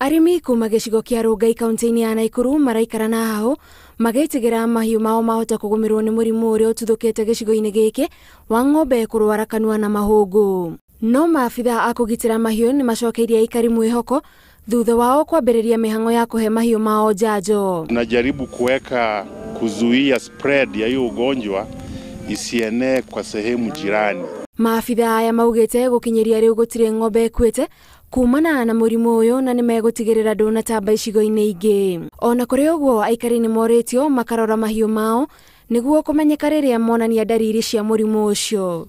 Arimi kuuma gicigo kia Rongai kaunti ya Naikuru maraikara na hao magetigira mahiu mao mahota kugumirwo ni murimu uria ututhukite gicigo-ini giki wa ng'ombe kurwara kanua na mahungu. No maabitha a kugitira mahiu ni macokeirie aikari mwihoko thutha wao kwambiriria mihango ya kuhe mahiu mao njanjo. Tunajaribu kuzuia spread ya hiyo ugonjwa isienee kwa sehemu jirani. Maabitha aya maugite gukinyiria riu gutire ng'ombe kwete kuumana na murimu uyu na nimegutigirira ndunatamba icigo-ini ingi. Ona kuri uguo aikari ni moritio makarora mahiu mao niguo kumenyeka riria monania dalili cia murimu ucio.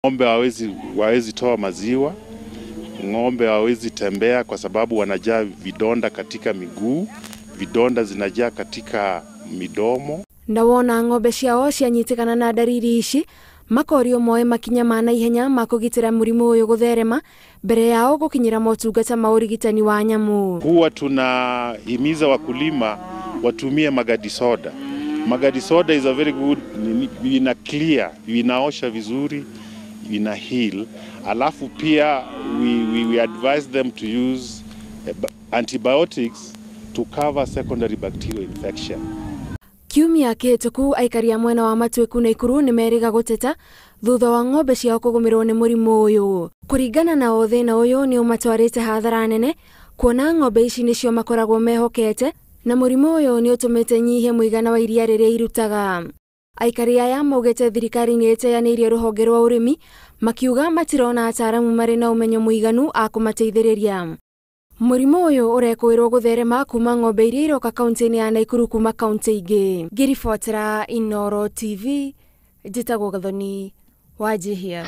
Ng'ombe hawezi toa maziwa, ng'ombe hawezi tembea kwa sababu wanajaa vidonda katika miguu, vidonda zinajaa katika midomo. Na wona ng'ombe ciao cianyitikana na dalili ici makorio moe makinya mana ihenya makugitira murimu uyu gutherema mbere yao gukinyira motungata ma urigitani wa nyamu. Huwa tunahimiza wakulima watumie magadi soda. Magadi soda is a very good, ina clear, inaosha vizuri, ina heal. Alafu pia we advise them to use antibiotics to cover secondary bacterial infection. Kiumia kihituku aikari a mwena wa Mahiu Naikuru ni meriga guteta thutha wa ng'ombe ciao kugumirwo ni murimu uyu. Kuringana na thina uyu ni umatwarite hathara nene kuona ng'ombe ici nicio makoragwo mehokete na murimu uyu ni utumite nyihe muigana wa iria riria irutaga. Aikari aya maugite thirikari ni iteanirie ruhonge rwa urimi makiuga matirona ataramu mari na umenyo muiganu a kumateithiriria. Murimu uyu urekwirwo gutherema kuma ng'ombe iria iroka kaunti ya Nakuru kuma kaunti ingi. Ngiribotera Inooro TV, njitagwo Gathoni wa Jihia.